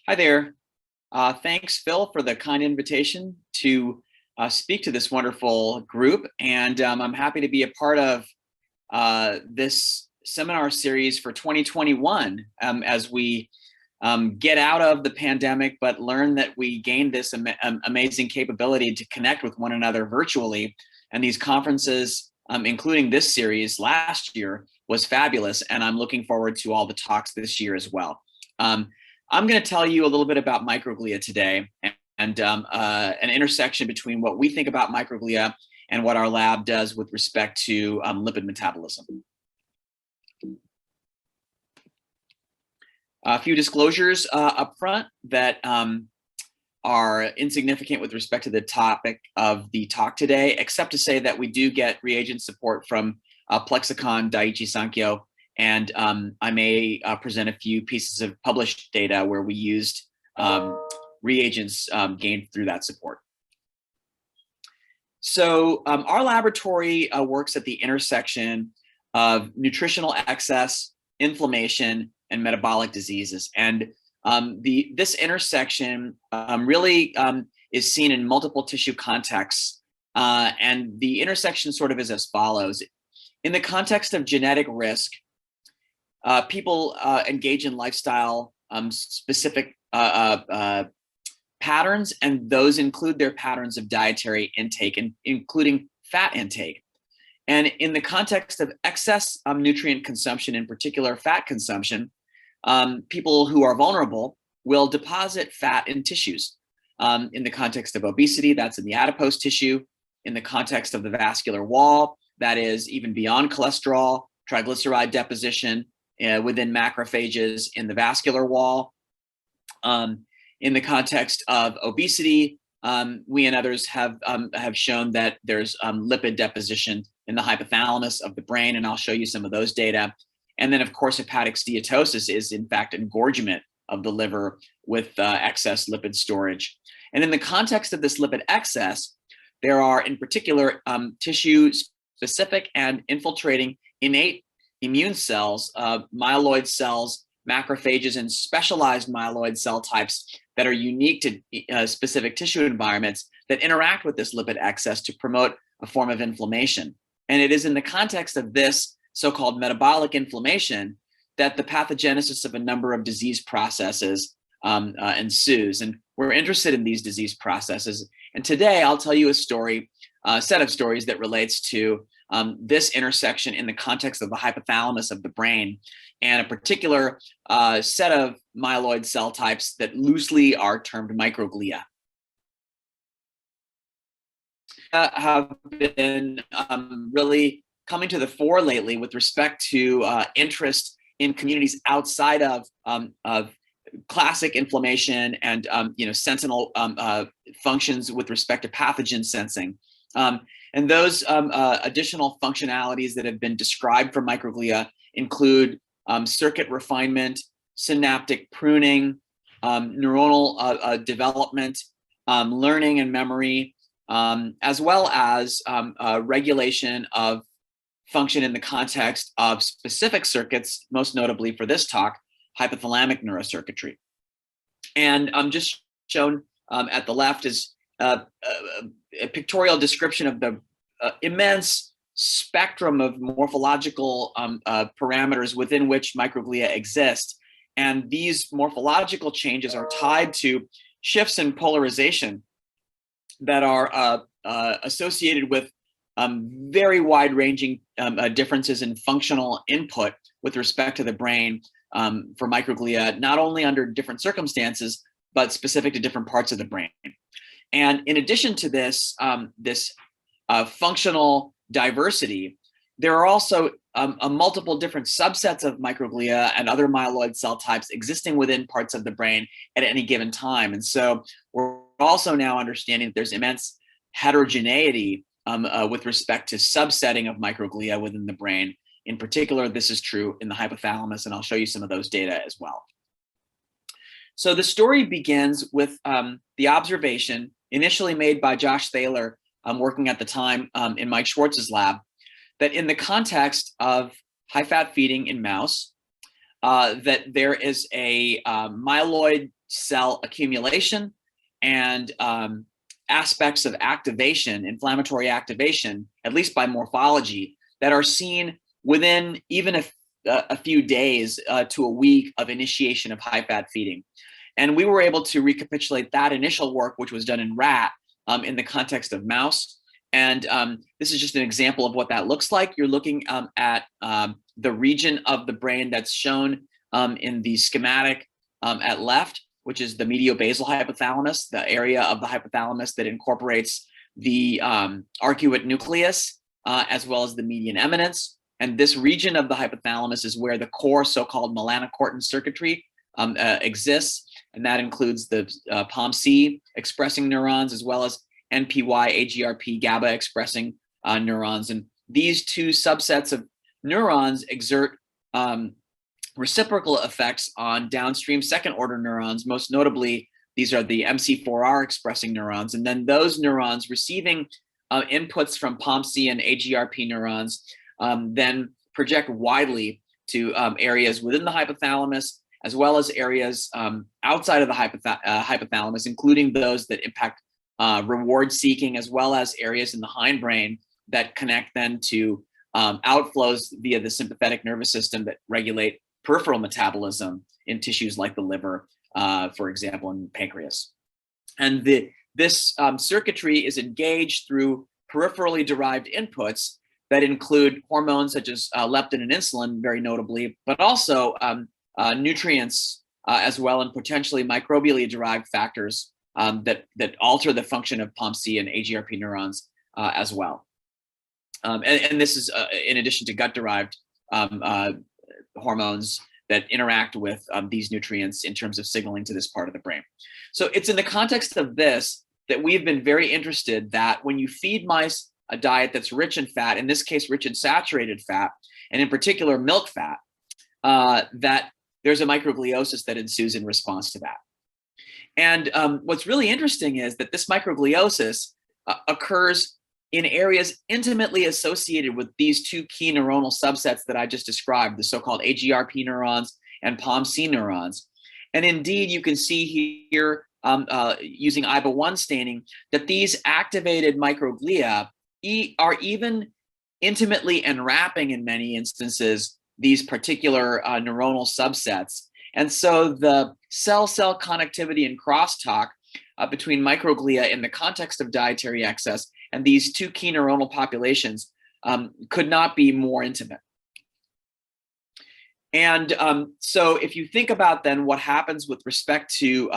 Hi there. Thanks, Phil, for the kind invitation to speak to this wonderful group. And I'm happy to be a part of this seminar series for 2021 as we get out of the pandemic, but learn that we gained this amazing capability to connect with one another virtually. And these conferences, including this series last year, was fabulous. And I'm looking forward to all the talks this year as well. I'm going to tell you a little bit about microglia today and an intersection between what we think about microglia and what our lab does with respect to lipid metabolism. A few disclosures up front that are insignificant with respect to the topic of the talk today, except to say that we do get reagent support from Plexicon Daiichi Sankyo. And I may present a few pieces of published data where we used reagents gained through that support. So our laboratory works at the intersection of nutritional excess, inflammation, and metabolic diseases. And this intersection really is seen in multiple tissue contexts. And the intersection sort of is as follows. In the context of genetic risk, people engage in lifestyle specific patterns, and those include their patterns of dietary intake, including fat intake. And in the context of excess nutrient consumption, in particular fat consumption, people who are vulnerable will deposit fat in tissues. In the context of obesity, that's in the adipose tissue. In the context of the vascular wall, that is even beyond cholesterol, triglyceride deposition, within macrophages in the vascular wall. In the context of obesity, we and others have shown that there's lipid deposition in the hypothalamus of the brain, and I'll show you some of those data. And then, of course, hepatic steatosis is, in fact, engorgement of the liver with excess lipid storage. And in the context of this lipid excess, there are, in particular, tissue-specific and infiltrating innate immune cells, myeloid cells, macrophages, and specialized myeloid cell types that are unique to specific tissue environments that interact with this lipid excess to promote a form of inflammation. And it is in the context of this so-called metabolic inflammation that the pathogenesis of a number of disease processes ensues. And we're interested in these disease processes. And today I'll tell you a set of stories that relates to this intersection in the context of the hypothalamus of the brain, and a particular set of myeloid cell types that loosely are termed microglia. Have been really coming to the fore lately with respect to interest in communities outside of classic inflammation and sentinel functions with respect to pathogen sensing. And those additional functionalities that have been described for microglia include circuit refinement, synaptic pruning, neuronal development, learning and memory, as well as regulation of function in the context of specific circuits, most notably for this talk, hypothalamic neurocircuitry. And just shown at the left is a pictorial description of the immense spectrum of morphological parameters within which microglia exist. And these morphological changes are tied to shifts in polarization that are associated with very wide-ranging differences in functional input with respect to the brain for microglia, not only under different circumstances, but specific to different parts of the brain. And in addition to this, functional diversity, there are also multiple different subsets of microglia and other myeloid cell types existing within parts of the brain at any given time. And so we're also now understanding that there's immense heterogeneity with respect to subsetting of microglia within the brain. In particular, this is true in the hypothalamus, and I'll show you some of those data as well. So the story begins with the observation initially made by Josh Thaler, working at the time in Mike Schwartz's lab, that in the context of high-fat feeding in mouse, that there is a myeloid cell accumulation and aspects of activation, inflammatory activation, at least by morphology, that are seen within even a few days to a week of initiation of high-fat feeding. And we were able to recapitulate that initial work, which was done in rat, in the context of mouse. And this is just an example of what that looks like. You're looking at the region of the brain that's shown in the schematic at left, which is the mediobasal hypothalamus, the area of the hypothalamus that incorporates the arcuate nucleus, as well as the median eminence. And this region of the hypothalamus is where the core so-called melanocortin circuitry exists. And that includes the POMC expressing neurons, as well as NPY, AGRP, GABA expressing neurons. And these two subsets of neurons exert reciprocal effects on downstream second order neurons. Most notably, these are the MC4R expressing neurons. And then those neurons receiving inputs from POMC and AGRP neurons then project widely to areas within the hypothalamus, as well as areas outside of the hypothalamus, including those that impact reward seeking, as well as areas in the hindbrain that connect then to outflows via the sympathetic nervous system that regulate peripheral metabolism in tissues like the liver, for example, and pancreas. And this circuitry is engaged through peripherally derived inputs that include hormones such as leptin and insulin, very notably, but also nutrients as well, and potentially microbially derived factors that alter the function of POMC and AGRP neurons as well. And this is in addition to gut-derived hormones that interact with these nutrients in terms of signaling to this part of the brain. So it's in the context of this that we've been very interested that when you feed mice a diet that's rich in fat, in this case, rich in saturated fat, and in particular milk fat, that there's a microgliosis that ensues in response to that. And what's really interesting is that this microgliosis occurs in areas intimately associated with these two key neuronal subsets that I just described, the so-called AGRP neurons and POMC neurons. And indeed, you can see here using IBA1 staining that these activated microglia are even intimately enwrapping, in many instances, these particular neuronal subsets. And so the cell-cell connectivity and crosstalk between microglia in the context of dietary excess and these two key neuronal populations could not be more intimate. And so if you think about then what happens with respect to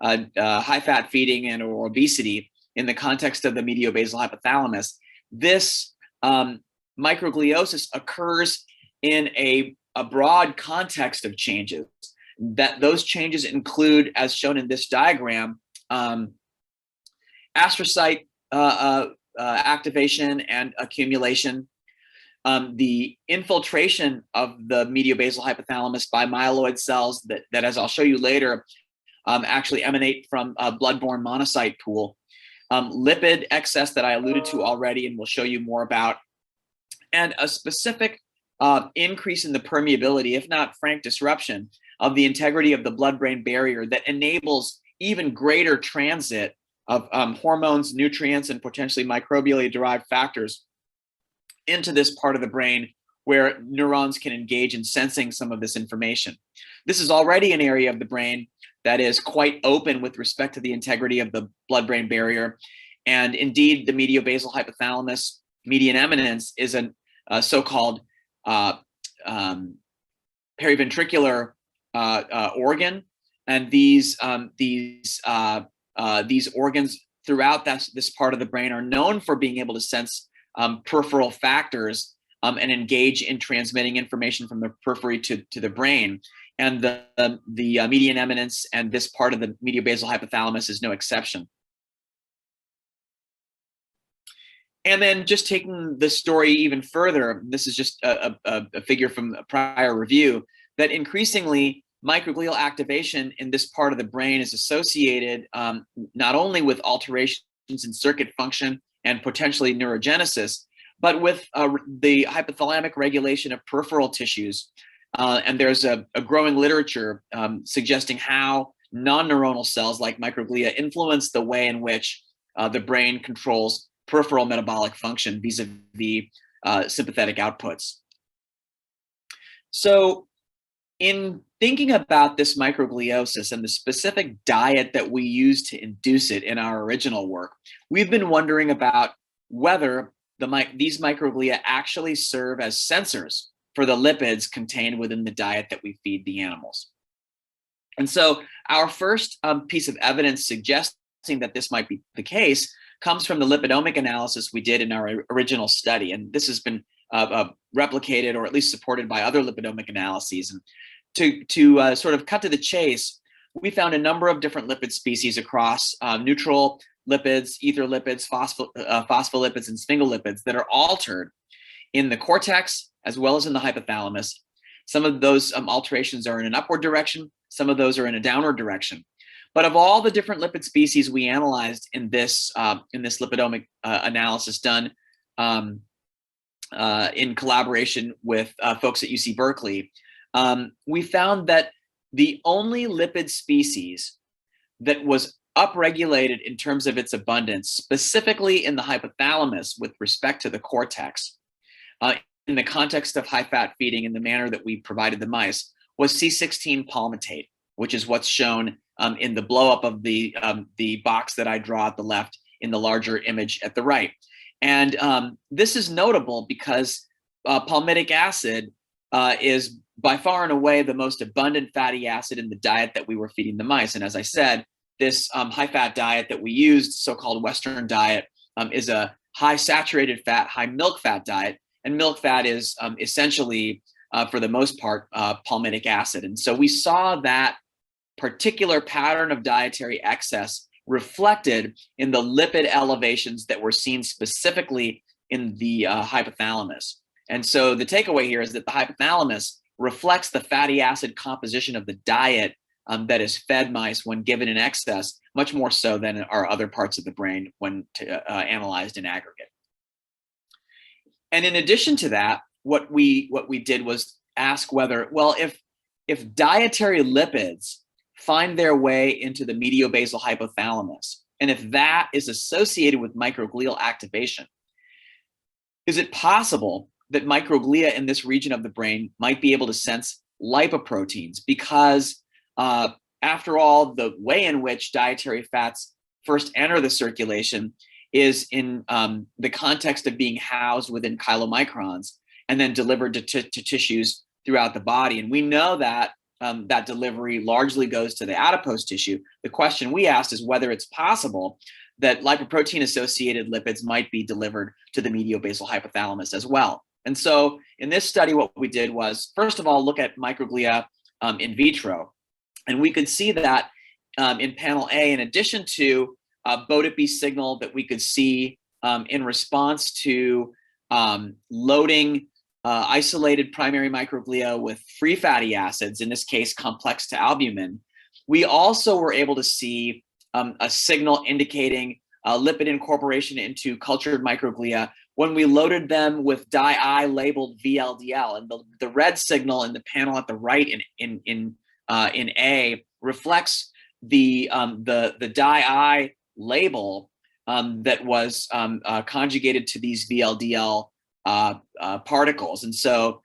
high-fat feeding and or obesity in the context of the mediobasal hypothalamus, this microgliosis occurs in a broad context of changes. That those changes include, as shown in this diagram, astrocyte activation and accumulation, the infiltration of the mediobasal hypothalamus by myeloid cells that as I'll show you later, actually emanate from a blood-borne monocyte pool, lipid excess that I alluded to already and will show you more about, and a specific increase in the permeability, if not frank disruption, of the integrity of the blood-brain barrier that enables even greater transit of hormones, nutrients, and potentially microbially derived factors into this part of the brain where neurons can engage in sensing some of this information. This is already an area of the brain that is quite open with respect to the integrity of the blood-brain barrier. And indeed, the mediobasal hypothalamus median eminence is a so-called periventricular organ, and these organs throughout this part of the brain are known for being able to sense peripheral factors and engage in transmitting information from the periphery to the brain. And the median eminence and this part of the mediobasal hypothalamus is no exception. And then just taking the story even further, this is just a figure from a prior review, that increasingly microglial activation in this part of the brain is associated not only with alterations in circuit function and potentially neurogenesis, but with the hypothalamic regulation of peripheral tissues And there's a growing literature suggesting how non-neuronal cells like microglia influence the way in which the brain controls peripheral metabolic function vis-a-vis sympathetic outputs. So in thinking about this microgliosis and the specific diet that we use to induce it in our original work, we've been wondering about whether these microglia actually serve as sensors for the lipids contained within the diet that we feed the animals. And so our first piece of evidence suggesting that this might be the case comes from the lipidomic analysis we did in our original study. And this has been replicated or at least supported by other lipidomic analyses. And to sort of cut to the chase, we found a number of different lipid species across neutral lipids, ether lipids, phospholipids, and sphingolipids that are altered in the cortex as well as in the hypothalamus. Some of those alterations are in an upward direction, some of those are in a downward direction. But of all the different lipid species we analyzed in this lipidomic analysis done in collaboration with folks at UC Berkeley, we found that the only lipid species that was upregulated in terms of its abundance, specifically in the hypothalamus with respect to the cortex, in the context of high-fat feeding in the manner that we provided the mice, was C16 palmitate, which is what's shown in the blow-up of the box that I draw at the left in the larger image at the right. And this is notable because palmitic acid is by far and away the most abundant fatty acid in the diet that we were feeding the mice. And as I said, this high-fat diet that we used, so-called Western diet, is a high saturated fat, high milk fat diet. And milk fat is essentially, for the most part, palmitic acid. And so we saw that particular pattern of dietary excess reflected in the lipid elevations that were seen specifically in the hypothalamus. And so the takeaway here is that the hypothalamus reflects the fatty acid composition of the diet that is fed mice when given in excess, much more so than our other parts of the brain when analyzed in aggregate. And in addition to that, what we did was ask whether, well, if dietary lipids find their way into the mediobasal hypothalamus, and if that is associated with microglial activation, is it possible that microglia in this region of the brain might be able to sense lipoproteins? Because after all, the way in which dietary fats first enter the circulation is in the context of being housed within chylomicrons and then delivered to tissues throughout the body. And we know that that delivery largely goes to the adipose tissue. The question we asked is whether it's possible that lipoprotein-associated lipids might be delivered to the mediobasal hypothalamus as well. And so in this study, what we did was, first of all, look at microglia in vitro. And we could see that in panel A, in addition to BODIP signal that we could see in response to loading isolated primary microglia with free fatty acids, in this case, complex to albumin, we also were able to see a signal indicating lipid incorporation into cultured microglia when we loaded them with di-I labeled VLDL. And the red signal in the panel at the right in A reflects the di-I label that was conjugated to these VLDL particles. And so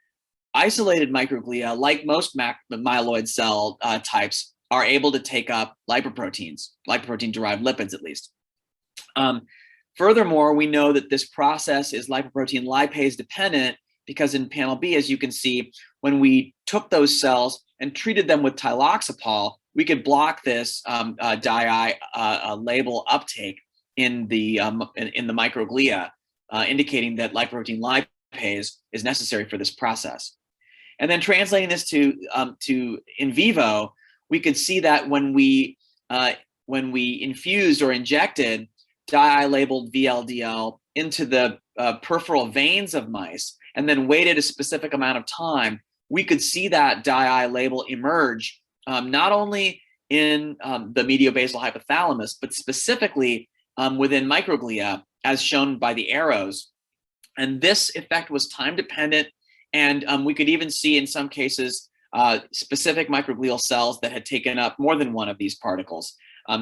isolated microglia, like most myeloid cell types, are able to take up lipoproteins, lipoprotein-derived lipids at least. Furthermore, we know that this process is lipoprotein lipase dependent because in panel B, as you can see, when we took those cells and treated them with tiloxapol, we could block this di-I label uptake in the microglia, indicating that lipoprotein lipase is necessary for this process. And then translating this to in vivo, we could see that when we infused or injected di-I labeled VLDL into the peripheral veins of mice and then waited a specific amount of time, we could see that di-I label emerge not only in the mediobasal hypothalamus, but specifically within microglia, as shown by the arrows. And this effect was time dependent And we could even see in some cases specific microglial cells that had taken up more than one of these particles,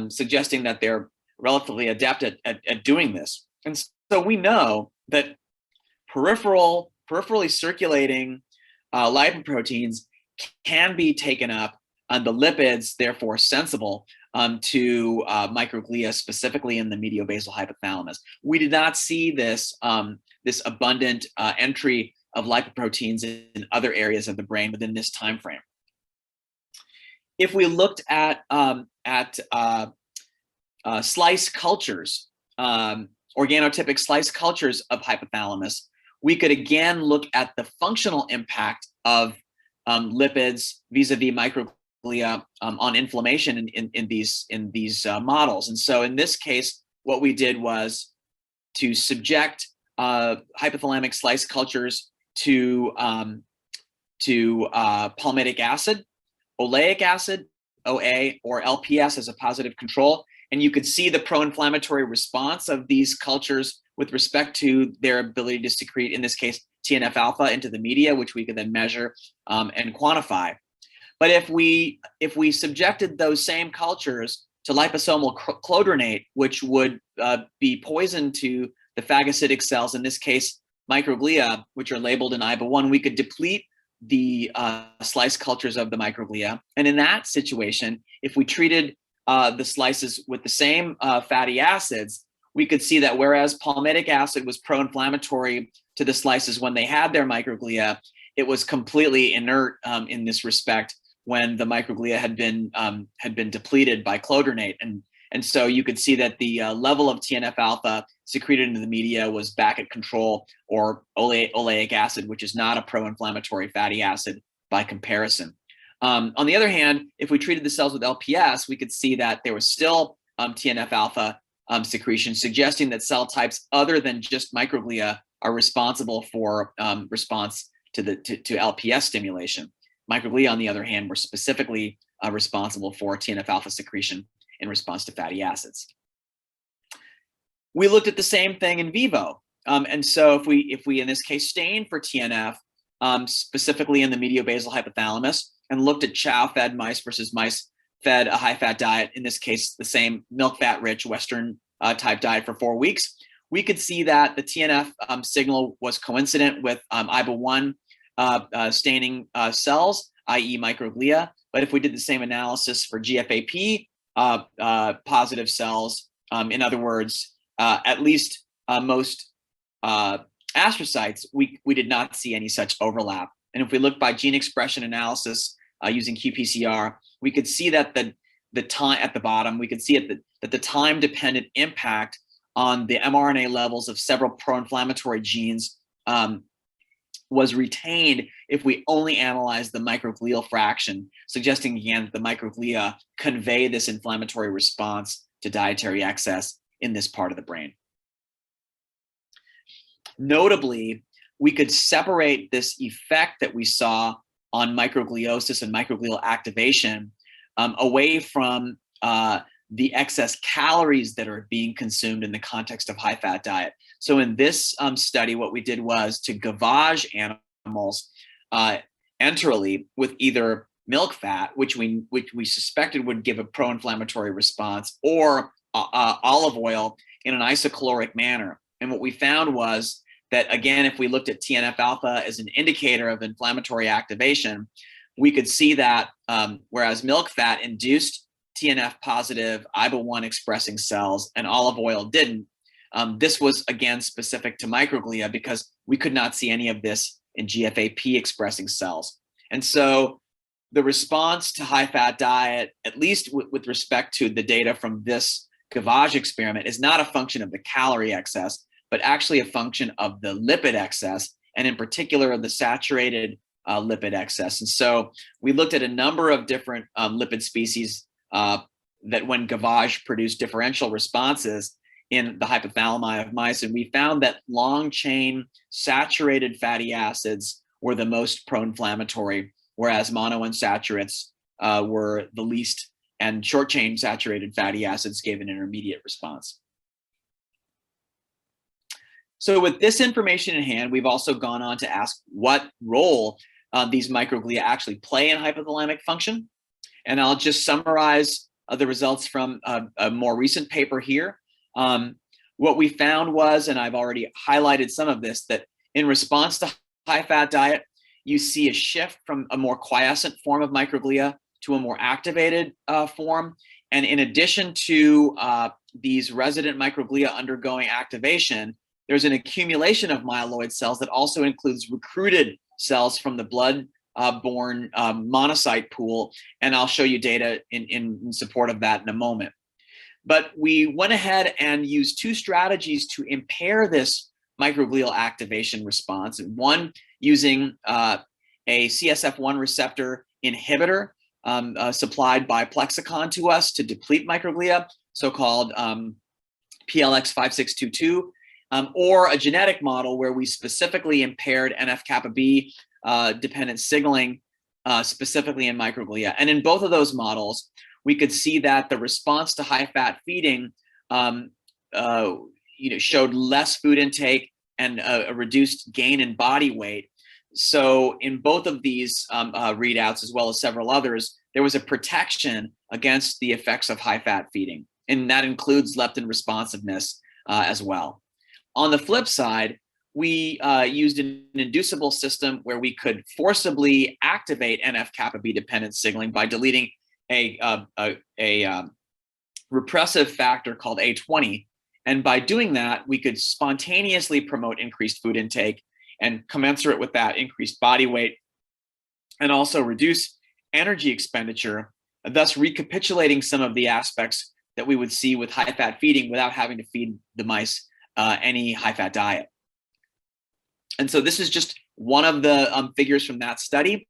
suggesting that they're relatively adept at doing this. And so we know that peripherally circulating lipoproteins can be taken up, and the lipids therefore sensible to microglia, specifically in the mediobasal hypothalamus. We did not see this this abundant entry of lipoproteins in other areas of the brain within this time frame. If we looked at slice cultures, organotypic slice cultures of hypothalamus, we could again look at the functional impact of lipids vis-a-vis microglia on inflammation in these models. And so in this case, what we did was to subject hypothalamic slice cultures to palmitic acid, oleic acid, OA, or LPS as a positive control. And you could see the pro-inflammatory response of these cultures with respect to their ability to secrete, in this case, TNF alpha into the media, which we could then measure and quantify. But if we subjected those same cultures to liposomal clodronate, which would be poison to the phagocytic cells, in this case, microglia, which are labeled in IBA1, we could deplete the slice cultures of the microglia. And in that situation, if we treated the slices with the same fatty acids, we could see that whereas palmitic acid was pro-inflammatory to the slices when they had their microglia, it was completely inert in this respect when the microglia had been depleted by clodronate. And so you could see that the level of TNF alpha secreted into the media was back at control, or oleic acid, which is not a pro-inflammatory fatty acid by comparison. On the other hand, if we treated the cells with LPS, we could see that there was still TNF alpha secretion, suggesting that cell types other than just microglia are responsible for response to LPS stimulation. Microglia, on the other hand, were specifically responsible for TNF alpha secretion in response to fatty acids. We looked at the same thing in vivo. And so if we in this case stain for TNF, specifically in the mediobasal hypothalamus, and looked at chow-fed mice versus mice fed a high-fat diet, in this case, the same milk-fat-rich Western type diet for 4 weeks, we could see that the TNF signal was coincident with IBA1 staining cells, i.e. microglia. But if we did the same analysis for GFAP positive cells, in other words, at least most astrocytes, we did not see any such overlap. And if we look by gene expression analysis using qPCR, we could see that the time at the bottom, we could see that the time-dependent impact on the mRNA levels of several pro-inflammatory genes was retained if we only analyzed the microglial fraction, suggesting again that the microglia convey this inflammatory response to dietary excess in this part of the brain. Notably, we could separate this effect that we saw on microgliosis and microglial activation away from the excess calories that are being consumed in the context of high-fat diet. So in this study, what we did was to gavage animals enterally with either milk fat, which we suspected would give a pro-inflammatory response, or olive oil in an isocaloric manner. And what we found was that, again, if we looked at TNF alpha as an indicator of inflammatory activation, we could see that whereas milk fat induced TNF positive IBA1 expressing cells and olive oil didn't, this was again specific to microglia because we could not see any of this in GFAP expressing cells. And so the response to high-fat diet, at least with respect to the data from this gavage experiment, is not a function of the calorie excess, but actually a function of the lipid excess, and in particular of the saturated lipid excess. And so we looked at a number of different lipid species that when gavage produced differential responses in the hypothalami of mice, and we found that long-chain saturated fatty acids were the most pro-inflammatory, whereas monounsaturates were the least, and short-chain saturated fatty acids gave an intermediate response. So with this information in hand, we've also gone on to ask what role these microglia actually play in hypothalamic function. And I'll just summarize the results from a more recent paper here. What we found was, and I've already highlighted some of this, that in response to high-fat diet, you see a shift from a more quiescent form of microglia to a more activated form. And in addition to these resident microglia undergoing activation, there's an accumulation of myeloid cells that also includes recruited cells from the blood-borne monocyte pool. And I'll show you data in support of that in a moment. But we went ahead and used two strategies to impair this microglial activation response. One, using a CSF1 receptor inhibitor supplied by Plexicon to us to deplete microglia, so-called PLX5622, or a genetic model where we specifically impaired NF-kappa B dependent signaling specifically in microglia. And in both of those models, we could see that the response to high-fat feeding showed less food intake and a reduced gain in body weight. So in both of these readouts, as well as several others, there was a protection against the effects of high-fat feeding, and that includes leptin responsiveness as well. On the flip side, we used an inducible system where we could forcibly activate NF-kappa B dependent signaling by deleting a repressive factor called A20. And by doing that, we could spontaneously promote increased food intake and commensurate with that increased body weight, and also reduce energy expenditure, thus recapitulating some of the aspects that we would see with high-fat feeding without having to feed the mice any high-fat diet. And so this is just one of the figures from that study.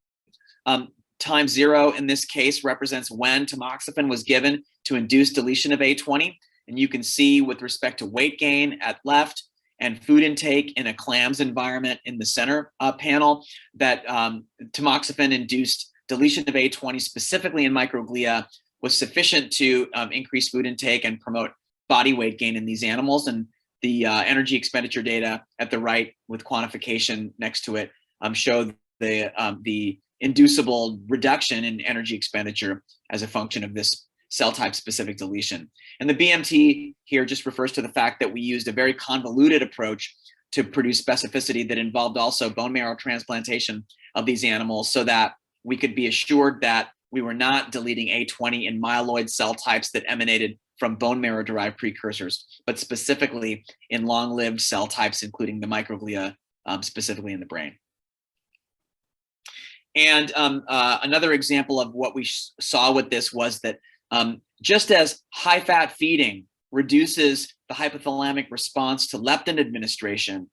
Time zero in this case represents when tamoxifen was given to induce deletion of A20. And you can see with respect to weight gain at left and food intake in a clams environment in the center panel that tamoxifen-induced deletion of A20 specifically in microglia was sufficient to increase food intake and promote body weight gain in these animals. And the energy expenditure data at the right with quantification next to it showed the inducible reduction in energy expenditure as a function of this cell type specific deletion. And the BMT here just refers to the fact that we used a very convoluted approach to produce specificity that involved also bone marrow transplantation of these animals so that we could be assured that we were not deleting A20 in myeloid cell types that emanated from bone marrow derived precursors, but specifically in long-lived cell types, including the microglia, specifically in the brain. And another example of what we saw with this was that just as high-fat feeding reduces the hypothalamic response to leptin administration,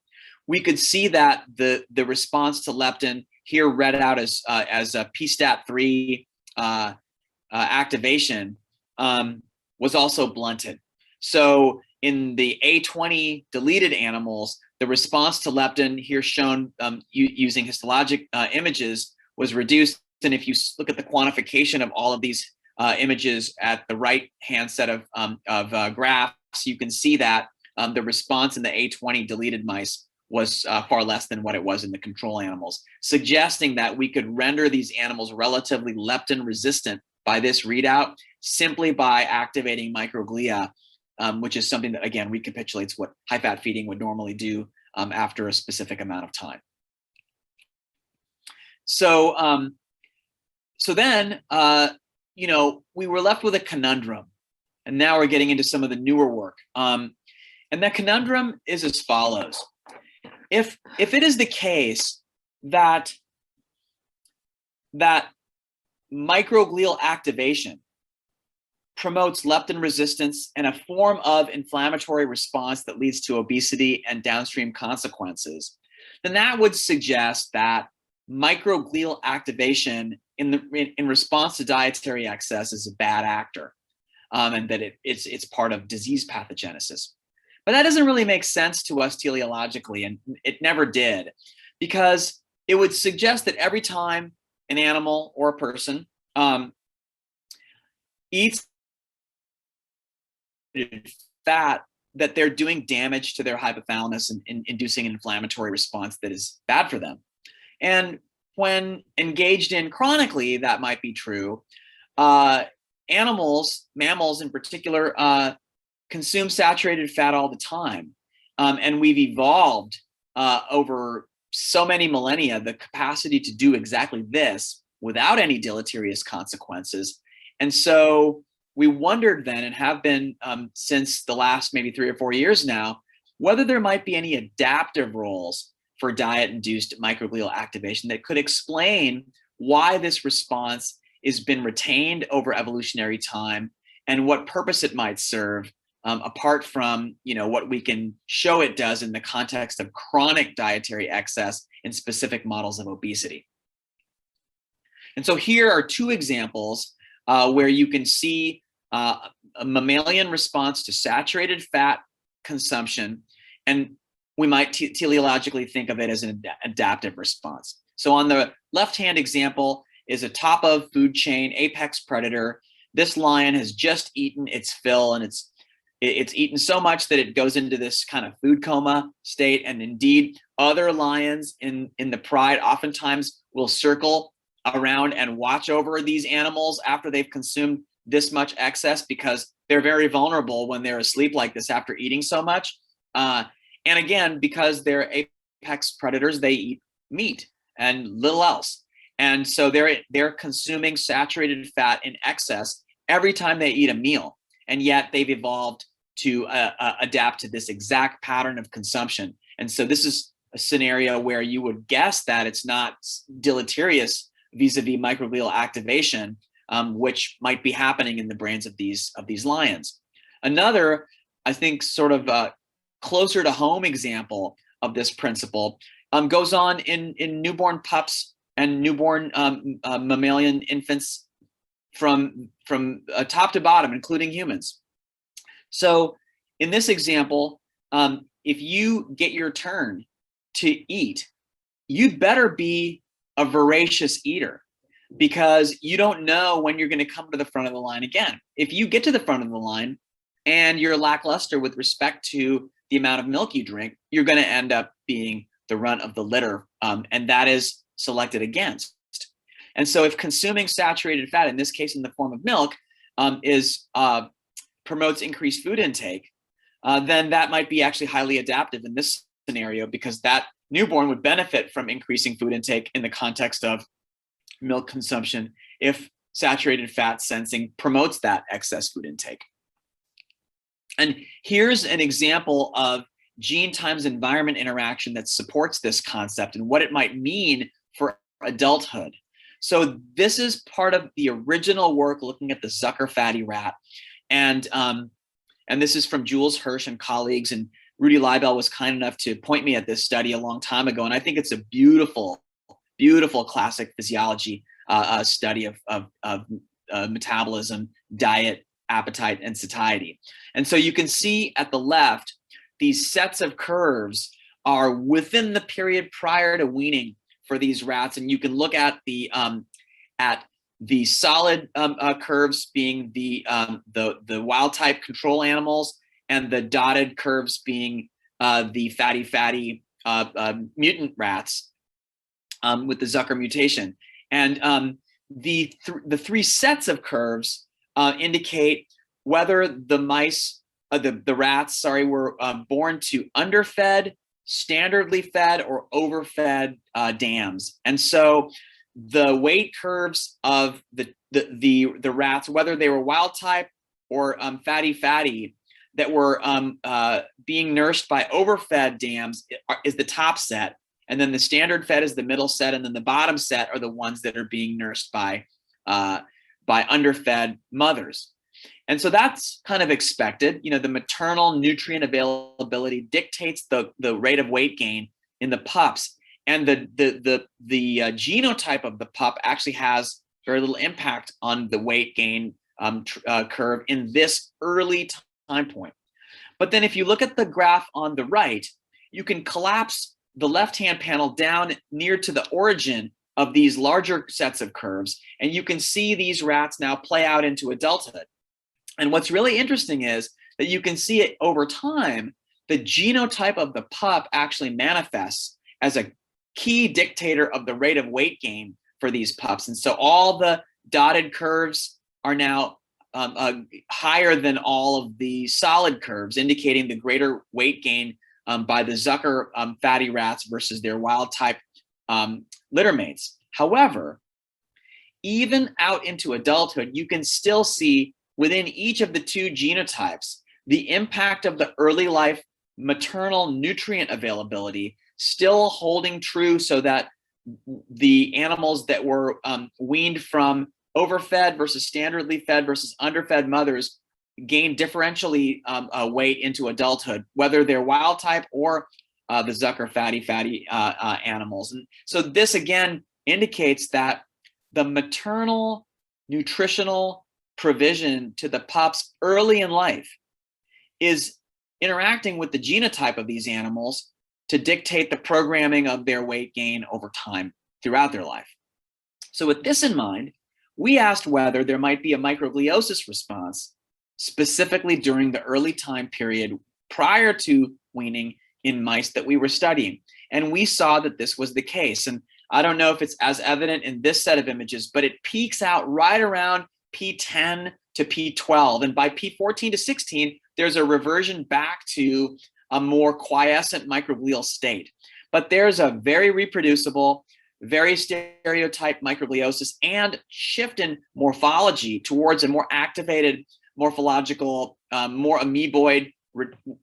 we could see that the response to leptin here read out as a pStat3 activation was also blunted. So in the A20 deleted animals, the response to leptin here shown using histologic images was reduced. And if you look at the quantification of all of these images at the right-hand set of graphs, you can see that the response in the A20 deleted mice was far less than what it was in the control animals, suggesting that we could render these animals relatively leptin resistant by this readout simply by activating microglia, which is something that, again, recapitulates what high-fat feeding would normally do after a specific amount of time. So, then, we were left with a conundrum, and now we're getting into some of the newer work. And that conundrum is as follows. If it is the case that microglial activation promotes leptin resistance and a form of inflammatory response that leads to obesity and downstream consequences, then that would suggest that microglial activation in response to dietary excess is a bad actor, and that it's part of disease pathogenesis. But that doesn't really make sense to us teleologically, and it never did, because it would suggest that every time an animal or a person eats fat that they're doing damage to their hypothalamus and inducing an inflammatory response that is bad for them. And when engaged in chronically, that might be true. Animals, mammals in particular, consume saturated fat all the time. And we've evolved over so many millennia the capacity to do exactly this without any deleterious consequences. And so we wondered then, and have been since the last maybe 3 or 4 years now, whether there might be any adaptive roles for diet-induced microglial activation that could explain why this response has been retained over evolutionary time and what purpose it might serve, apart from what we can show it does in the context of chronic dietary excess in specific models of obesity. And so here are 2 examples where you can see a mammalian response to saturated fat consumption, and we might teleologically think of it as an adaptive response. So on the left-hand example is a top of food chain apex predator. This lion has just eaten its fill, and it's eaten so much that it goes into this kind of food coma state. And indeed, other lions in the pride oftentimes will circle around and watch over these animals after they've consumed this much excess, because they're very vulnerable when they're asleep like this after eating so much. And again, because they're apex predators, they eat meat and little else. And so they're consuming saturated fat in excess every time they eat a meal. And yet they've evolved to adapt to this exact pattern of consumption. And so this is a scenario where you would guess that it's not deleterious vis-a-vis microglial activation, which might be happening in the brains of these lions. Another, I think, sort of closer to home example of this principle goes on in newborn pups and newborn mammalian infants from top to bottom, including humans. So in this example, if you get your turn to eat, you'd better be a voracious eater, because you don't know when you're going to come to the front of the line again. If you get to the front of the line and you're lackluster with respect to the amount of milk you drink, you're going to end up being the runt of the litter, and that is selected against. And so if consuming saturated fat, in this case in the form of milk, promotes increased food intake, then that might be actually highly adaptive in this scenario, because that newborn would benefit from increasing food intake in the context of milk consumption if saturated fat sensing promotes that excess food intake. And here's an example of gene times environment interaction that supports this concept and what it might mean for adulthood. So this is part of the original work looking at the Zucker fatty rat. And this is from Jules Hirsch and colleagues, and Rudy Leibel was kind enough to point me at this study a long time ago. And I think it's a beautiful, beautiful classic physiology study of metabolism, diet, appetite, and satiety. And so you can see at the left, these sets of curves are within the period prior to weaning for these rats. And you can look at the solid curves being the wild type control animals, and the dotted curves being the fatty mutant rats with the Zucker mutation. And the 3 sets of curves indicate whether the mice, the rats, were born to underfed, standardly fed, or overfed dams. And so the weight curves of the rats, whether they were wild type or fatty, that were being nursed by overfed dams is the top set. And then the standard fed is the middle set. And then the bottom set are the ones that are being nursed by underfed mothers. And so that's kind of expected. The maternal nutrient availability dictates the rate of weight gain in the pups. And the genotype of the pup actually has very little impact on the weight gain curve in this early time point. But then if you look at the graph on the right, you can collapse the left-hand panel down near to the origin of these larger sets of curves, and you can see these rats now play out into adulthood. And what's really interesting is that you can see it over time, the genotype of the pup actually manifests as a key dictator of the rate of weight gain for these pups. And so all the dotted curves are now higher than all of the solid curves, indicating the greater weight gain by the Zucker fatty rats versus their wild type litter mates. However, even out into adulthood, you can still see within each of the two genotypes the impact of the early life maternal nutrient availability still holding true, so that the animals that were weaned from overfed versus standardly fed versus underfed mothers gain differentially weight into adulthood, whether they're wild type or the Zucker fatty animals. And so this again indicates that the maternal nutritional provision to the pups early in life is interacting with the genotype of these animals to dictate the programming of their weight gain over time throughout their life. So with this in mind, we asked whether there might be a microgliosis response specifically during the early time period prior to weaning in mice that we were studying. And we saw that this was the case. And I don't know if it's as evident in this set of images, but it peaks out right around P10 to P12. And by P14 to 16, there's a reversion back to a more quiescent microglial state. But there's a very reproducible, very stereotyped microgliosis and shift in morphology towards a more activated morphological, more amoeboid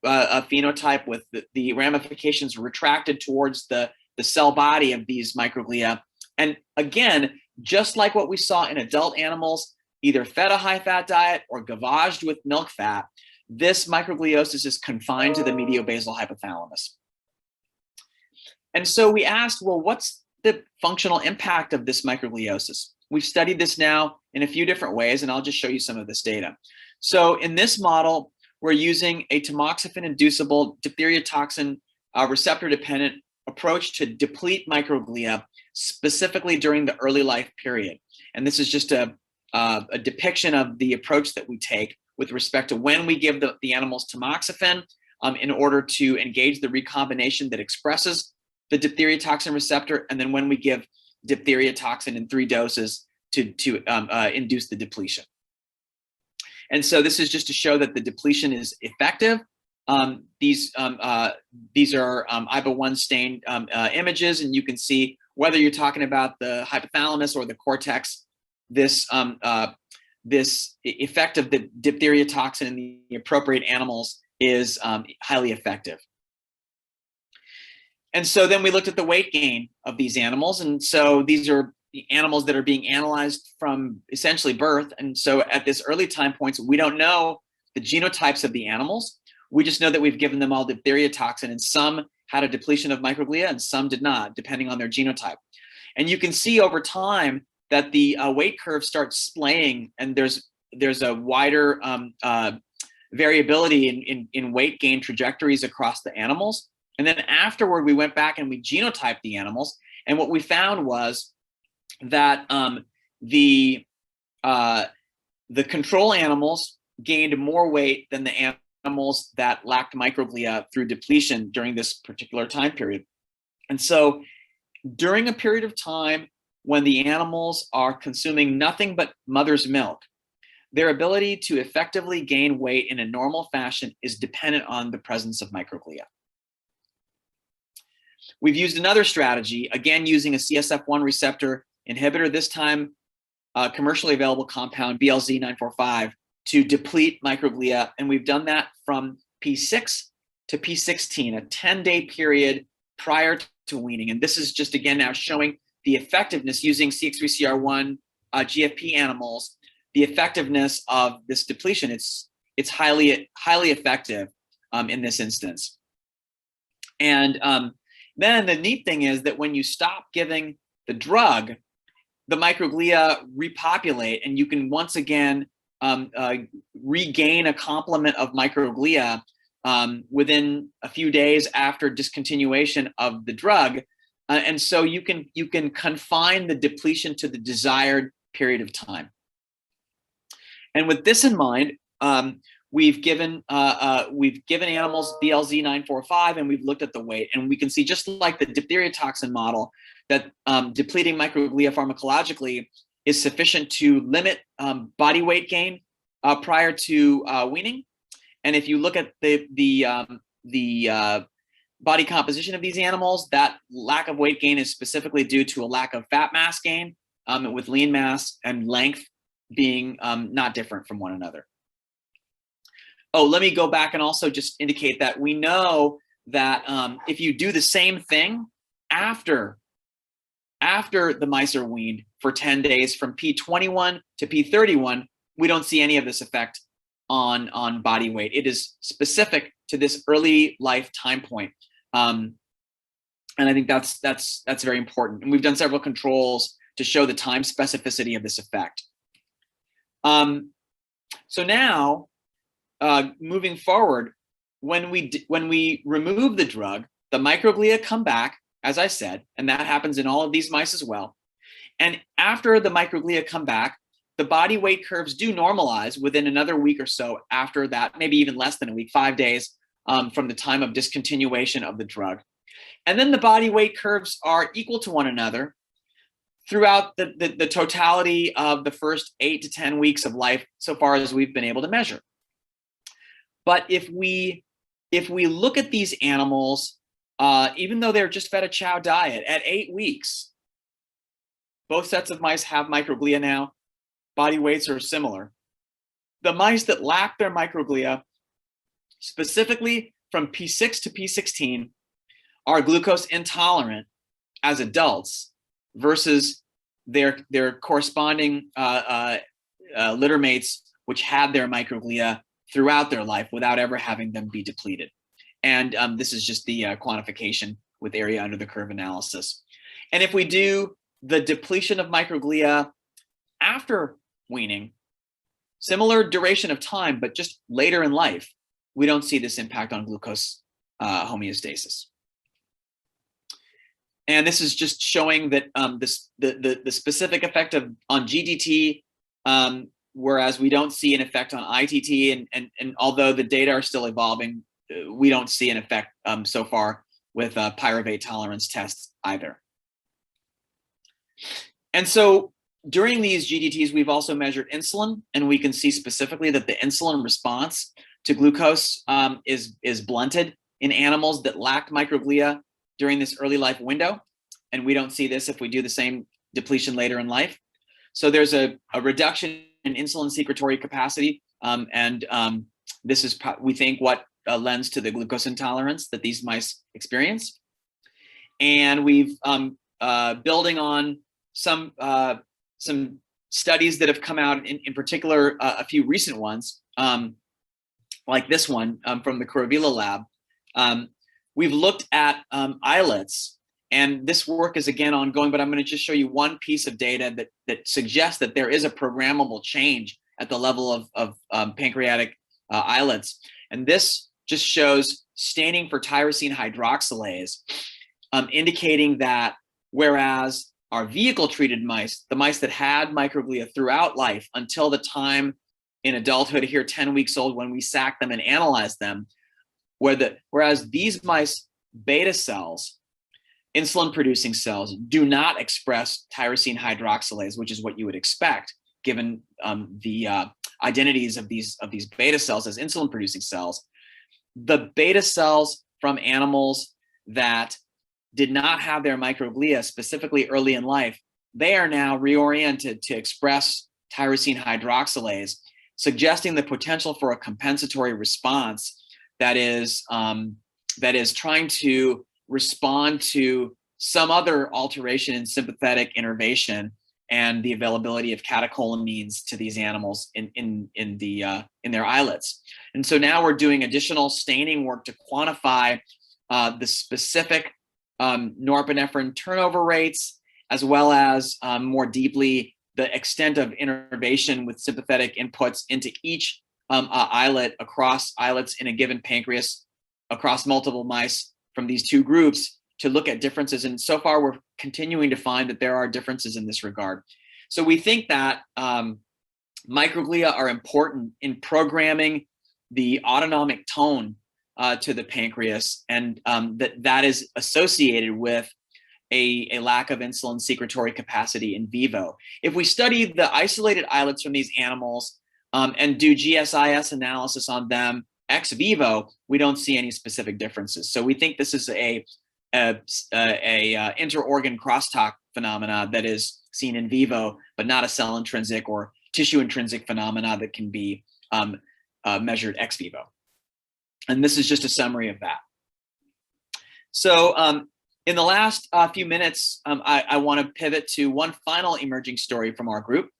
phenotype with the ramifications retracted towards the cell body of these microglia. And again, just like what we saw in adult animals, either fed a high-fat diet or gavaged with milk fat, this microgliosis is confined to the mediobasal hypothalamus. And so we asked, well, what's the functional impact of this microgliosis? We've studied this now in a few different ways, and I'll just show you some of this data. So in this model, we're using a tamoxifen-inducible diphtheria toxin receptor-dependent approach to deplete microglia, specifically during the early life period. And this is just a depiction of the approach that we take with respect to when we give the animals tamoxifen in order to engage the recombination that expresses the diphtheria toxin receptor, and then when we give diphtheria toxin in 3 doses to induce the depletion. And so this is just to show that the depletion is effective. These are IBA1 stained images, and you can see whether you're talking about the hypothalamus or the cortex, this effect of the diphtheria toxin in the appropriate animals is highly effective. And so then we looked at the weight gain of these animals. And so these are the animals that are being analyzed from essentially birth. And so at this early time points, we don't know the genotypes of the animals. We just know that we've given them all diphtheria toxin, and some had a depletion of microglia and some did not, depending on their genotype. And you can see over time that the weight curve starts splaying, and there's a wider variability in weight gain trajectories across the animals. And then afterward, we went back and we genotyped the animals. And what we found was that the control animals gained more weight than the animals that lacked microglia through depletion during this particular time period. And so during a period of time when the animals are consuming nothing but mother's milk, their ability to effectively gain weight in a normal fashion is dependent on the presence of microglia. We've used another strategy, again using a CSF1 receptor inhibitor, this time a commercially available compound, BLZ945, to deplete microglia. And we've done that from P6 to P16, a 10-day period prior to weaning. And this is just, again, now showing the effectiveness using CX3CR1 GFP animals, the effectiveness of this depletion. It's highly effective in this instance. And then the neat thing is that when you stop giving the drug, the microglia repopulate, and you can once again regain a complement of microglia within a few days after discontinuation of the drug. And so you can confine the depletion to the desired period of time. And with this in mind, we've given animals BLZ-945, and we've looked at the weight, and we can see, just like the diphtheria toxin model, that depleting microglia pharmacologically is sufficient to limit body weight gain prior to weaning. And if you look at the body composition of these animals, that lack of weight gain is specifically due to a lack of fat mass gain, with lean mass and length being not different from one another. Oh, let me go back and also just indicate that we know that if you do the same thing after the mice are weaned for 10 days from P21 to P31, we don't see any of this effect on body weight. It is specific to this early life time point. And I think that's very important. And we've done several controls to show the time specificity of this effect. So now, moving forward, when we remove the drug, the microglia come back, as I said, and that happens in all of these mice as well. And after the microglia come back, the body weight curves do normalize within another week or so after that, maybe even less than a week, 5 days from the time of discontinuation of the drug. And then the body weight curves are equal to one another throughout the totality of the first 8 to 10 weeks of life, so far as we've been able to measure. But if we look at these animals, even though they're just fed a chow diet, at 8 weeks, both sets of mice have microglia now. Body weights are similar. The mice that lack their microglia, specifically from P6 to P16, are glucose intolerant as adults versus their corresponding litter mates, which had their microglia throughout their life without ever having them be depleted. And this is just the quantification with area under the curve analysis. And if we do the depletion of microglia after weaning, similar duration of time, but just later in life, we don't see this impact on glucose homeostasis. And this is just showing that the specific effect on GDT, whereas we don't see an effect on ITT, and although the data are still evolving, we don't see an effect so far with pyruvate tolerance tests either. And so during these GDTs, we've also measured insulin, and we can see specifically that the insulin response to glucose is blunted in animals that lacked microglia during this early life window. And we don't see this if we do the same depletion later in life. So there's a reduction in insulin secretory capacity. This is, we think, what lends to the glucose intolerance that these mice experience. And we've, building on some studies that have come out, in particular, a few recent ones, like this one from the Moroglial lab. We've looked at islets, and this work is again ongoing, but I'm going to just show you one piece of data that suggests that there is a programmable change at the level of pancreatic islets. And this just shows staining for tyrosine hydroxylase, indicating that whereas our vehicle-treated mice, the mice that had microglia throughout life until the time in adulthood, here 10 weeks old, when we sacked them and analyzed them, whereas these mice beta cells, insulin-producing cells, do not express tyrosine hydroxylase, which is what you would expect given the identities of these beta cells as insulin-producing cells. The beta cells from animals that did not have their microglia, specifically early in life, they are now reoriented to express tyrosine hydroxylase, suggesting the potential for a compensatory response that is trying to respond to some other alteration in sympathetic innervation and the availability of catecholamines to these animals in their islets. And so now we're doing additional staining work to quantify the specific norepinephrine turnover rates, as well as more deeply the extent of innervation with sympathetic inputs into each islet, across islets in a given pancreas, across multiple mice from these two groups, to look at differences. And so far, we're continuing to find that there are differences in this regard. So we think that microglia are important in programming the autonomic tone to the pancreas, and that is associated with a lack of insulin secretory capacity in vivo. If we study the isolated islets from these animals and do GSIS analysis on them ex vivo, we don't see any specific differences. So we think this is a interorgan crosstalk phenomena that is seen in vivo, but not a cell intrinsic or tissue intrinsic phenomena that can be measured ex vivo. And this is just a summary of that. So in the last few minutes, I want to pivot to one final emerging story from our group.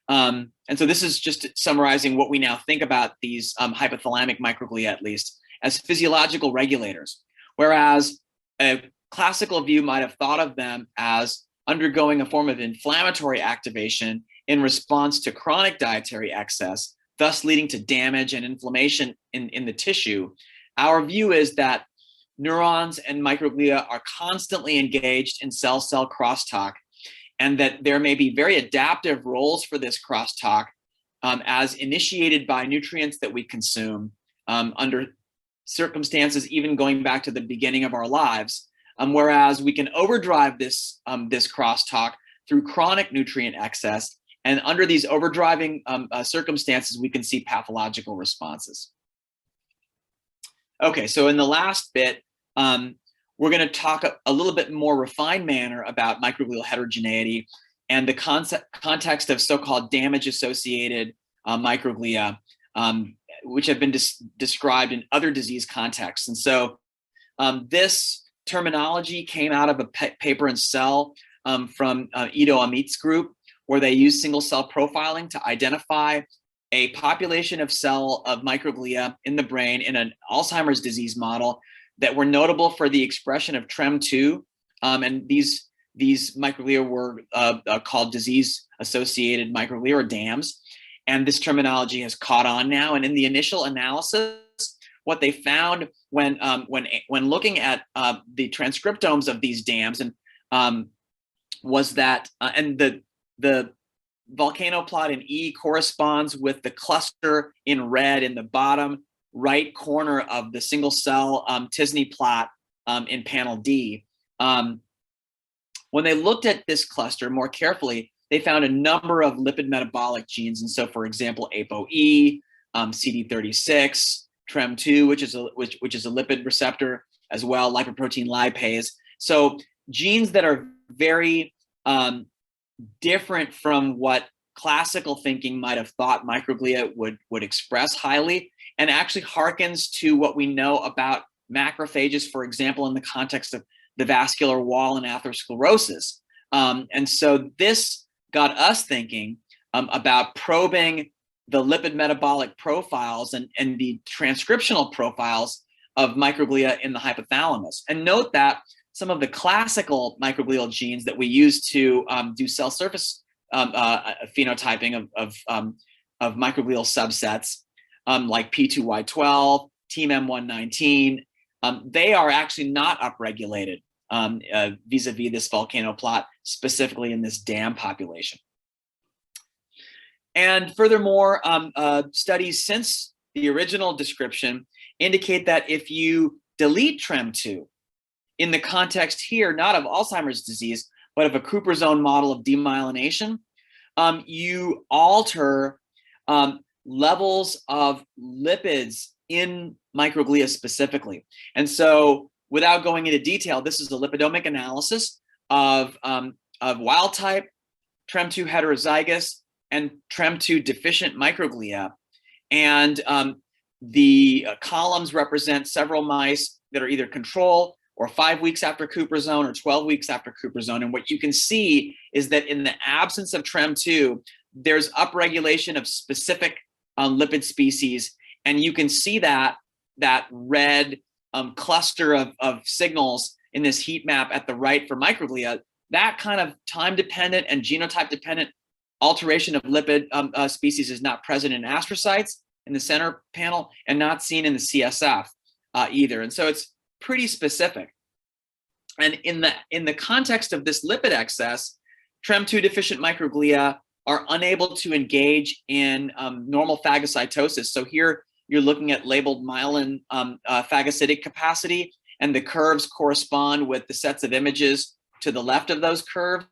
And so this is just summarizing what we now think about these hypothalamic microglia, at least, as physiological regulators, whereas a classical view might have thought of them as undergoing a form of inflammatory activation in response to chronic dietary excess, thus leading to damage and inflammation in the tissue. Our view is that neurons and microglia are constantly engaged in cell-cell crosstalk, and that there may be very adaptive roles for this crosstalk as initiated by nutrients that we consume under circumstances even going back to the beginning of our lives, whereas we can overdrive this crosstalk through chronic nutrient excess, and under these overdriving circumstances, we can see pathological responses. Okay, so in the last bit, we're going to talk a little bit more refined manner about microglial heterogeneity and the context of so-called damage-associated microglia, which have been described in other disease contexts. And so this terminology came out of a paper in Cell from Ido Amit's group, where they used single-cell profiling to identify a population of microglia in the brain in an Alzheimer's disease model that were notable for the expression of TREM2, and these microglia were called disease-associated microglia, or DAMs, and this terminology has caught on now. And in the initial analysis, what they found when looking at the transcriptomes of these DAMs was that, and the volcano plot in E corresponds with the cluster in red in the bottom right corner of the single cell Tisney plot in panel D. When they looked at this cluster more carefully, they found a number of lipid-metabolic genes. And so, for example, ApoE, CD36, TREM2, which is a lipid receptor as well, lipoprotein lipase. So genes that are very different from what classical thinking might have thought microglia would express highly, and actually harkens to what we know about macrophages, for example, in the context of the vascular wall and atherosclerosis. And so this got us thinking about probing the lipid metabolic profiles and the transcriptional profiles of microglia in the hypothalamus. And note that some of the classical microglial genes that we use to do cell surface phenotyping of microglial subsets, like P2Y12, TMEM119, they are actually not upregulated vis-a-vis this volcano plot, specifically in this DAM population. And furthermore, studies since the original description indicate that if you delete TREM2, in the context here, not of Alzheimer's disease, but of a Cooper-zone model of demyelination, you alter levels of lipids in microglia specifically. And so, without going into detail, this is a lipidomic analysis of wild type, TREM2 heterozygous, and TREM2 deficient microglia. And the columns represent several mice that are either control or 5 weeks after Cooper-zone or 12 weeks after Cooper-zone. And what you can see is that in the absence of TREM2, there's upregulation of specific lipid species. And you can see that red cluster of signals in this heat map at the right for microglia. That kind of time-dependent and genotype-dependent alteration of lipid species is not present in astrocytes in the center panel, and not seen in the CSF either. And so it's pretty specific. And in the context of this lipid excess, TREM2 deficient microglia are unable to engage in normal phagocytosis. So here you're looking at labeled myelin phagocytic capacity, and the curves correspond with the sets of images to the left of those curves.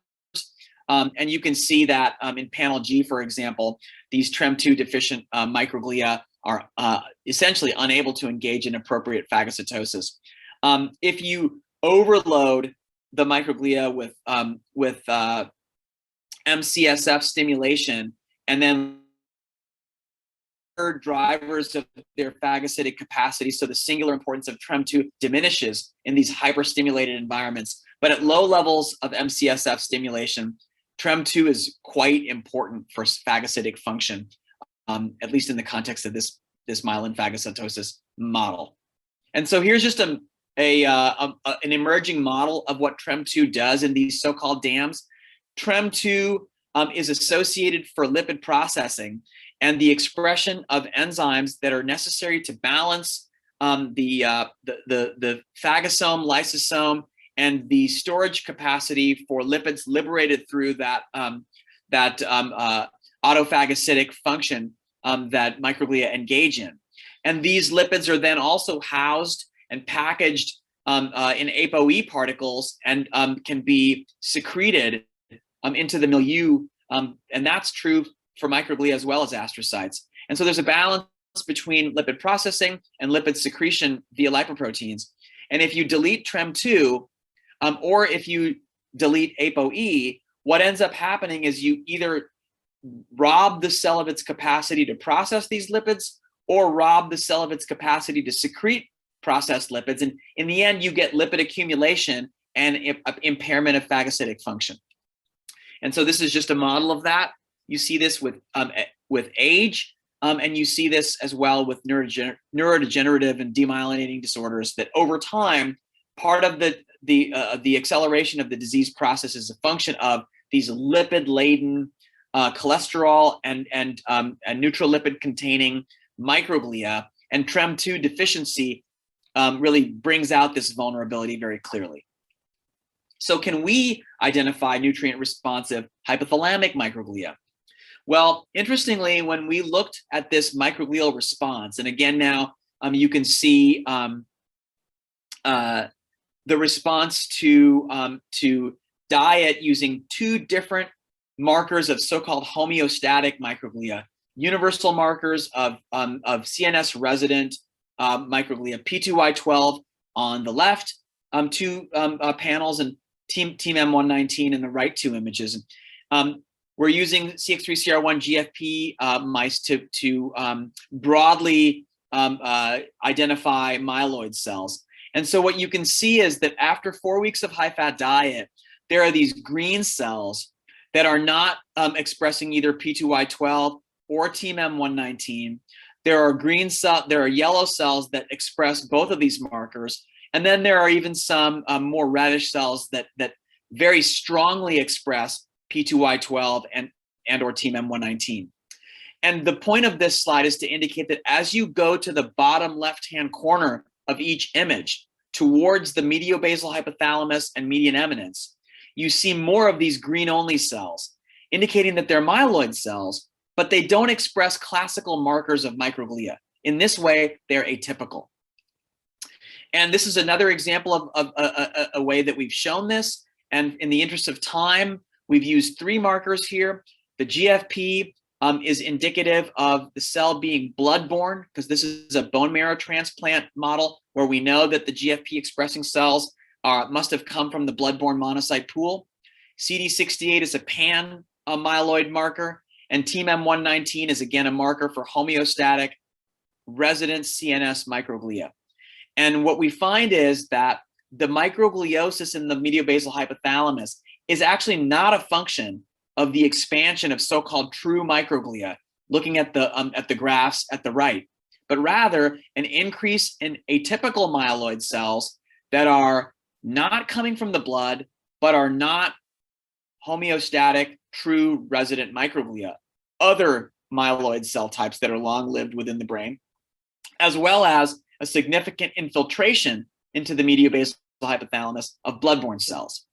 And you can see that in panel G, for example, these TREM2 deficient microglia are essentially unable to engage in appropriate phagocytosis. If you overload the microglia with MCSF stimulation and then drivers of their phagocytic capacity, so the singular importance of TREM2 diminishes in these hyperstimulated environments. But at low levels of MCSF stimulation, TREM2 is quite important for phagocytic function, at least in the context of this myelin phagocytosis model. And so here's just an emerging model of what TREM2 does in these so-called dams. TREM2 is associated for lipid processing and the expression of enzymes that are necessary to balance the phagosome, lysosome, and the storage capacity for lipids liberated through that autophagocytic function that microglia engage in. And these lipids are then also housed and packaged in ApoE particles and can be secreted into the milieu, and that's true for microglia as well as astrocytes. And so there's a balance between lipid processing and lipid secretion via lipoproteins. And if you delete TREM2, or if you delete ApoE, what ends up happening is you either rob the cell of its capacity to process these lipids or rob the cell of its capacity to secrete processed lipids. And in the end, you get lipid accumulation and impairment of phagocytic function. And so this is just a model of that. You see this with age, and you see this as well with neurodegenerative and demyelinating disorders, that over time, part of the acceleration of the disease process is a function of these lipid-laden cholesterol and neutral lipid-containing microglia, and TREM2 deficiency really brings out this vulnerability very clearly. So can we identify nutrient-responsive hypothalamic microglia? Well, interestingly, when we looked at this microglial response, and again now you can see the response to diet using two different markers of so-called homeostatic microglia, universal markers of CNS resident microglia, P2Y12 on the left, two panels, and Team M119 in the right two images. We're using CX3CR1 GFP mice to broadly identify myeloid cells. And so what you can see is that after 4 weeks of high-fat diet, there are these green cells that are not expressing either P2Y12 or Team M119. There are yellow cells that express both of these markers. And then there are even some more reddish cells that very strongly express P2Y12 and or Team M119. And the point of this slide is to indicate that as you go to the bottom left-hand corner of each image towards the mediobasal hypothalamus and median eminence, you see more of these green-only cells, indicating that they're myeloid cells, but they don't express classical markers of microglia. In this way, they're atypical. And this is another example of a way that we've shown this. And in the interest of time, we've used three markers here. The GFP is indicative of the cell being blood-borne, because this is a bone marrow transplant model where we know that the GFP expressing cells must have come from the blood-borne monocyte pool. CD68 is a pan-myeloid marker, and Team M119 is again a marker for homeostatic resident CNS microglia. And what we find is that the microgliosis in the mediobasal hypothalamus is actually not a function of the expansion of so-called true microglia, looking at the graphs at the right, but rather an increase in atypical myeloid cells that are not coming from the blood, but are not homeostatic true resident microglia, other myeloid cell types that are long-lived within the brain, as well as a significant infiltration into the mediobasal hypothalamus of blood-borne cells.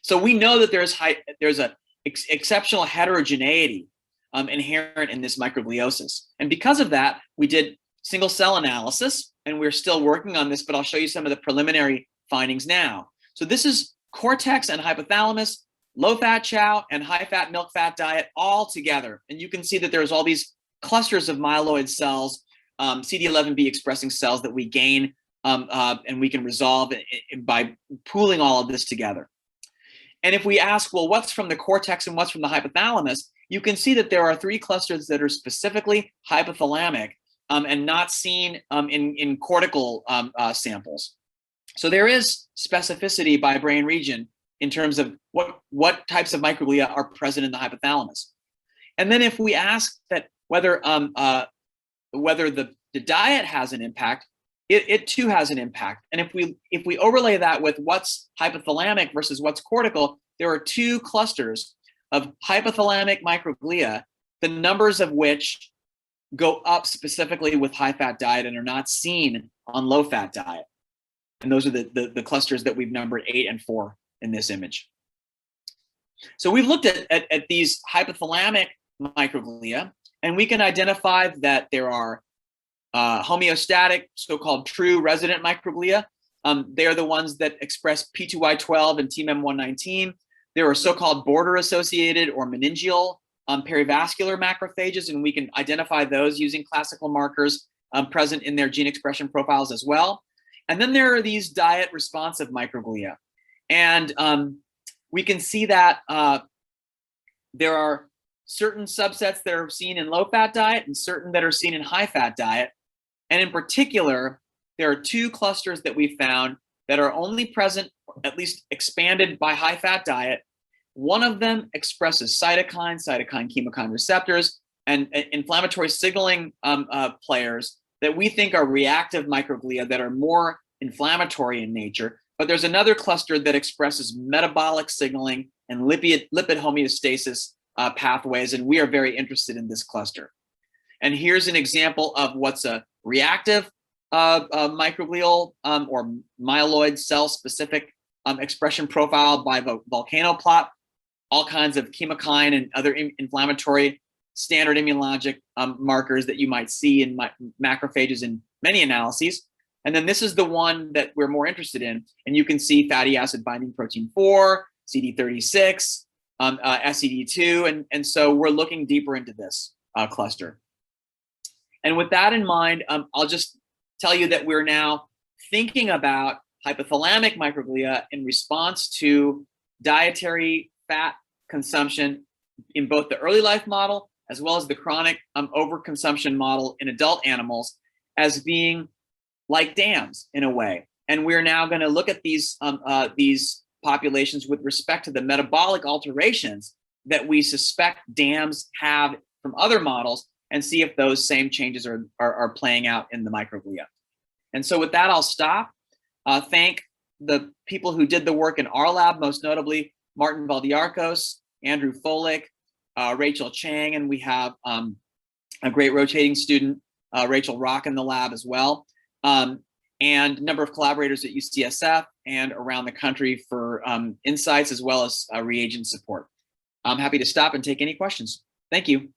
So we know that there's a exceptional heterogeneity inherent in this microgliosis. And because of that, we did single cell analysis, and we're still working on this, but I'll show you some of the preliminary findings now. So this is cortex and hypothalamus, low-fat chow and high-fat milk-fat diet all together. And you can see that there's all these clusters of myeloid cells, CD11b expressing cells that we gain and we can resolve by pooling all of this together. And if we ask, well, what's from the cortex and what's from the hypothalamus, you can see that there are 3 clusters that are specifically hypothalamic and not seen in cortical samples. So there is specificity by brain region in terms of what types of microglia are present in the hypothalamus. And then if we ask that whether the diet has an impact, it too has an impact. And if we overlay that with what's hypothalamic versus what's cortical, there are 2 clusters of hypothalamic microglia, the numbers of which go up specifically with high-fat diet and are not seen on low-fat diet. And those are the clusters that we've numbered 8 and 4 in this image. So we've looked at these hypothalamic microglia, and we can identify that there are homeostatic, so-called true resident microglia. They are the ones that express P2Y12 and TMEM119. There are so-called border-associated or meningeal perivascular macrophages, and we can identify those using classical markers present in their gene expression profiles as well. And then there are these diet-responsive microglia. And we can see that there are certain subsets that are seen in low-fat diet and certain that are seen in high-fat diet. And in particular, there are 2 clusters that we found that are only present, at least expanded by high-fat diet. One of them expresses cytokine chemokine receptors, and inflammatory signaling players that we think are reactive microglia that are more inflammatory in nature. But there's another cluster that expresses metabolic signaling and lipid homeostasis pathways, and we are very interested in this cluster. And here's an example of what's a reactive microglial or myeloid cell-specific expression profile by volcano plot, all kinds of chemokine and other inflammatory standard immunologic markers that you might see in macrophages in many analyses. And then this is the one that we're more interested in. And you can see fatty acid binding protein 4, CD36, SED2. And so we're looking deeper into this cluster. And with that in mind, I'll just tell you that we're now thinking about hypothalamic microglia in response to dietary fat consumption in both the early life model as well as the chronic overconsumption model in adult animals as being like dams in a way. And we're now going to look at these populations with respect to the metabolic alterations that we suspect dams have from other models and see if those same changes are playing out in the microglia. And so with that, I'll stop. Thank the people who did the work in our lab, most notably Martin Valdiarcos, Andrew Folick, Rachel Chang, and we have a great rotating student, Rachel Rock, in the lab as well, and a number of collaborators at UCSF and around the country for insights as well as reagent support. I'm happy to stop and take any questions. Thank you.